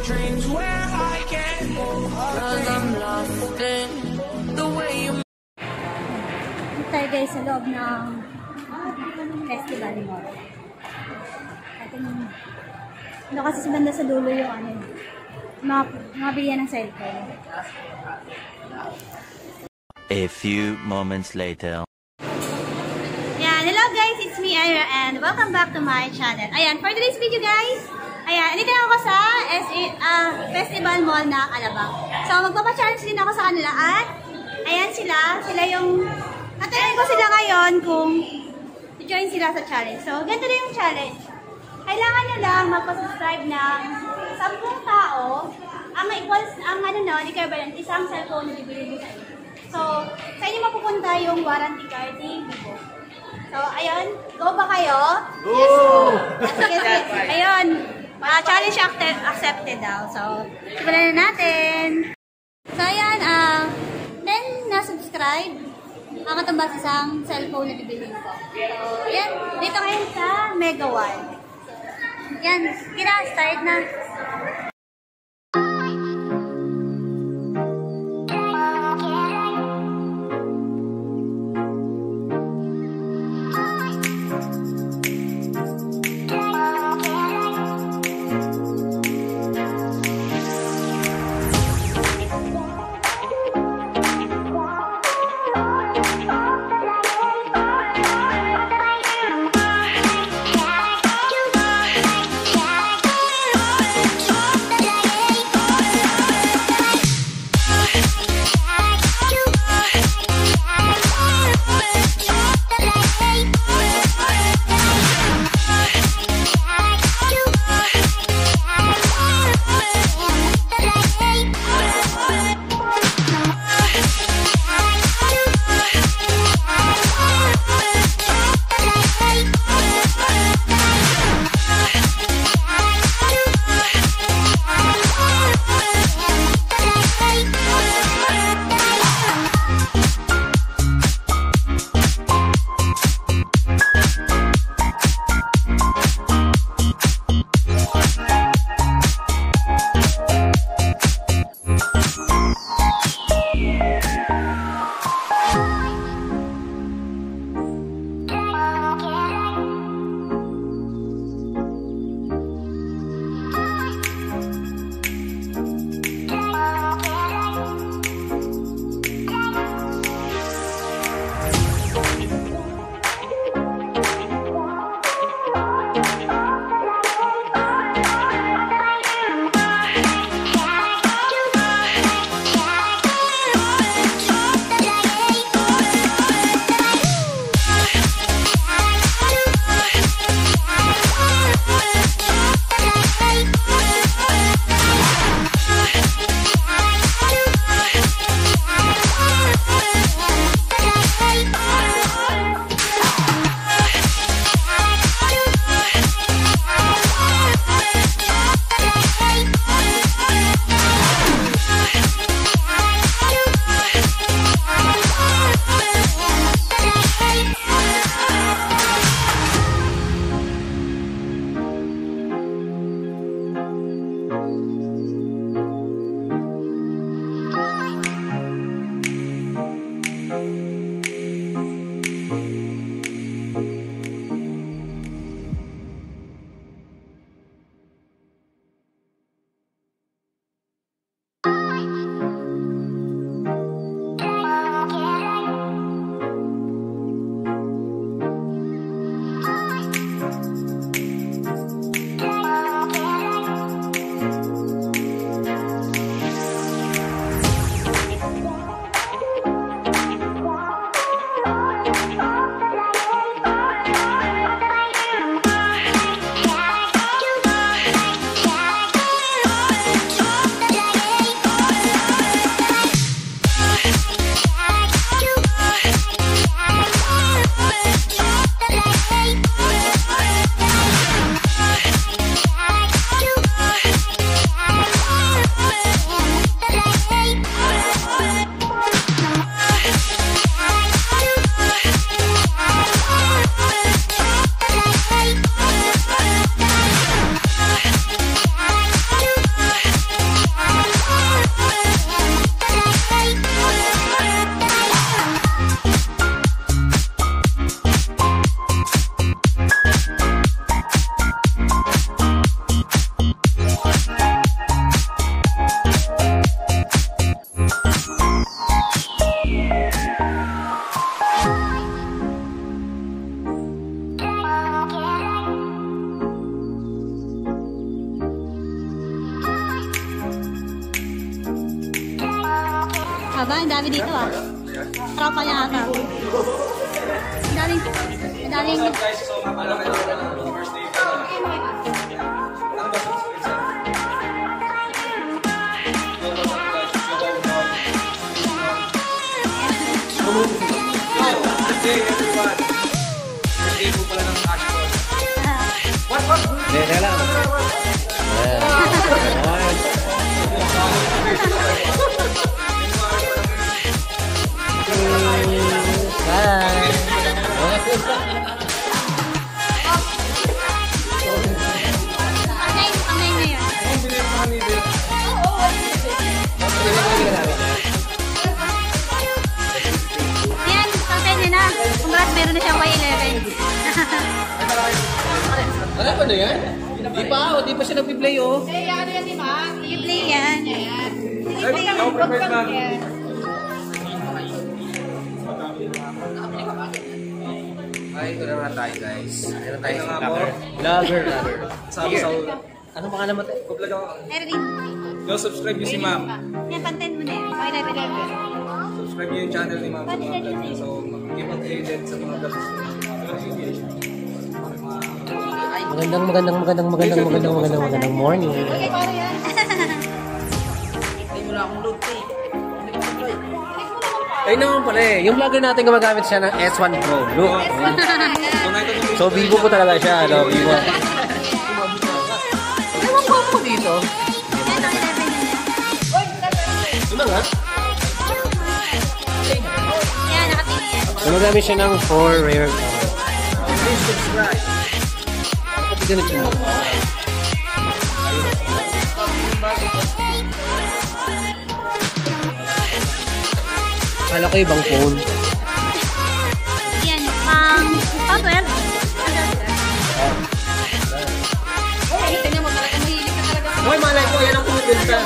Dreams where I can move. 'Cause I'm lost in the way you. Tayo guys sa loob ng festival mo. Ano kasi sa banda sa dulo yung ano, mga bilihan ng cellphone. A few moments later. Ayan, hello guys, it's me Ira and welcome back to my channel. Ayan, for today's video guys, ayan, dito ako sa Festival Mall na Alabang. So, magpapa-challenge din ako sa kanila at ayan sila yung natanong ko sila ngayon kung i-join sila sa challenge. So, ganito din yung challenge. Kailangan nyo lang magpa-subscribe ng 10 tao ang equals, ang ano no, di equivalent, isang cellphone na bibili mo sa inyo. So, sa inyo mapupunta yung warranty card ni Vivo. So, ayun, go ba kayo? Go! Yes. Yes. Ayun. Challenge accepted daw. So, simulan na natin. So, ayan, 10 na-subscribe ang katumbas isang cellphone na bibiliin ko. So, ayan, dito ngayon sa Mega One. Yan, start na. Aba, ang dami dito ah. Tropa niya ata. Ang daming... Ang daming... Teka lang. Pangay na yun. Yan, pangay niya na. Congrats, meron na siyang Y11. Ano pa na yan? Di pa siya nag-play oh. I-play yan. I-play yan. Ay, ito na nga tayo guys. Ano tayo sa vlogger? Vlogger. Ano pangalan mo tayo? Erwin. Go subscribe nyo si ma'am. Yan, pantin mo na yan. Y11. Subscribe nyo yung channel ni ma'am sa mga vlog niya. So, mag-keep updated sa mga vlogs. Magandang morning. Ay naman pala eh. Yung vlogger natin gumagamit siya ng S1 Pro. Look. So, Vivo po talaga siya. No? Vivo. Ewan ko ako dito. Yan, Y11 yun. Ano nga? Yan, nakatingin yan. Gumagamit siya ng 4 rare. Please subscribe. Kapag ganit siya. Kala ko ibang phone. Yan, pang 12. Hoy, malay ko, yan ang pumunta.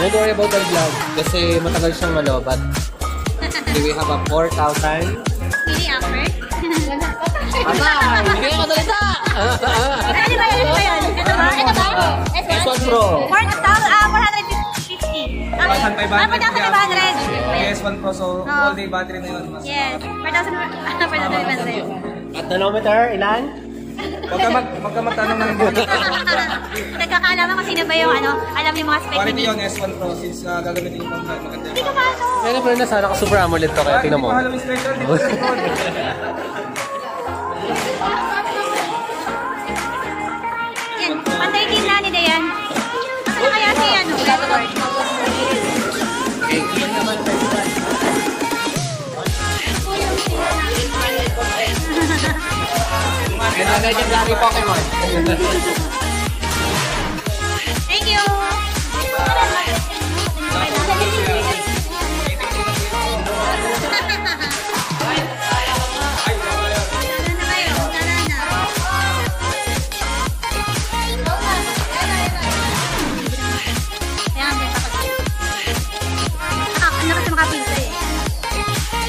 Don't worry about the vlog kasi matagal siyang malobat. We have a 4,000. Mini effort. Aba, hindi ka talita! Ano ba yun? Ito ba yun? Ito ba? Ito ba? S1 Pro. 450. 4,500. 4,500. PS1 Pro, so all day battery na yun. Mas Yes, 4,500. At nanometer, ilan? Huwag ka magtanong ng Nagkakaalaman kung sino ba yung ano, alam yung mga spec quality ni yung S1 Pro since gagamitin yung pang maganda Hindi yung ko pa ano. Pero na sana ka Super AMOLED to kaya tingnan mo. Hindi pa Halloween special, di ba? Yan, pantay din na ni Dayan. Ano kaya si ano? Ginagay niya dari Pokemon. Thank you!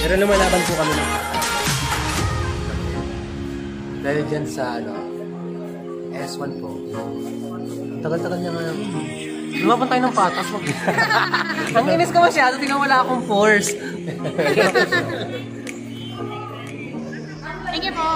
Pero lumalaban po kami na. Dahil dyan sa ano, S1 po. Ang tagal-tagal niya nga. Lumaban tayo ng patas. Ang inis ko masyado, tingnan wala akong force. Thank you po!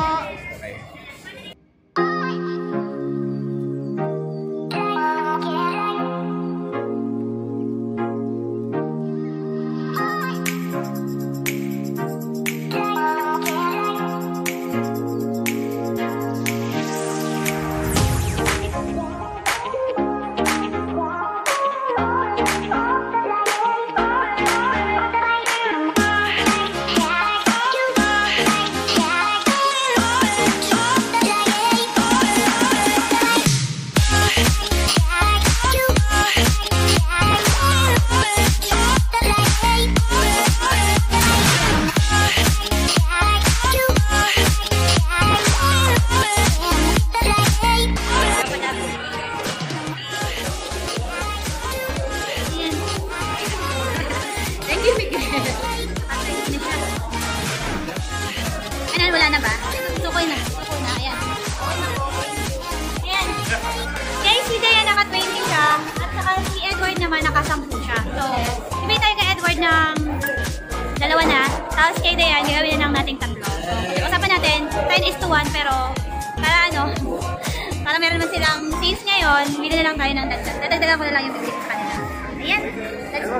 Ayan, wala na ba? Sukoy na. Sukoy na. Ayan. Ayan. Guys, si Dayan naka-20 siya. At saka si Edward naman naka-10 siya. siya. So, bibili tayo kay Edward ng dalawa na. Tapos kay Dayan, gagawin na lang nating tatlo. So, usapan natin, 10:1, pero para ano, para meron naman silang sales ngayon, bili na lang tayo ng dagdag. Dadagdagan ko na lang yung bibili sa kanila. Ayan, let's go.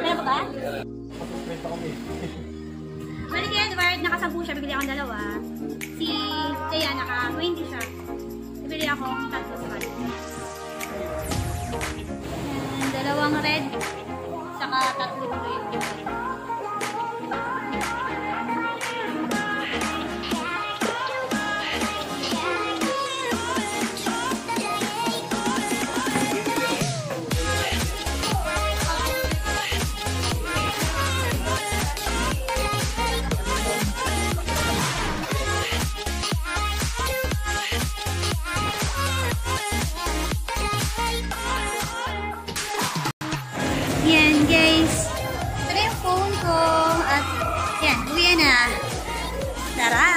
Meron pa ba? Balik kay Edward, naka 10 siya, bibili akong dalawa. Si Dayan, naka 20 siya. Bibili akong tatlo sa kanila. And dalawang red, saka tatlong red. Yan guys, ito na yung phone ko at yan, uwi na. Tara!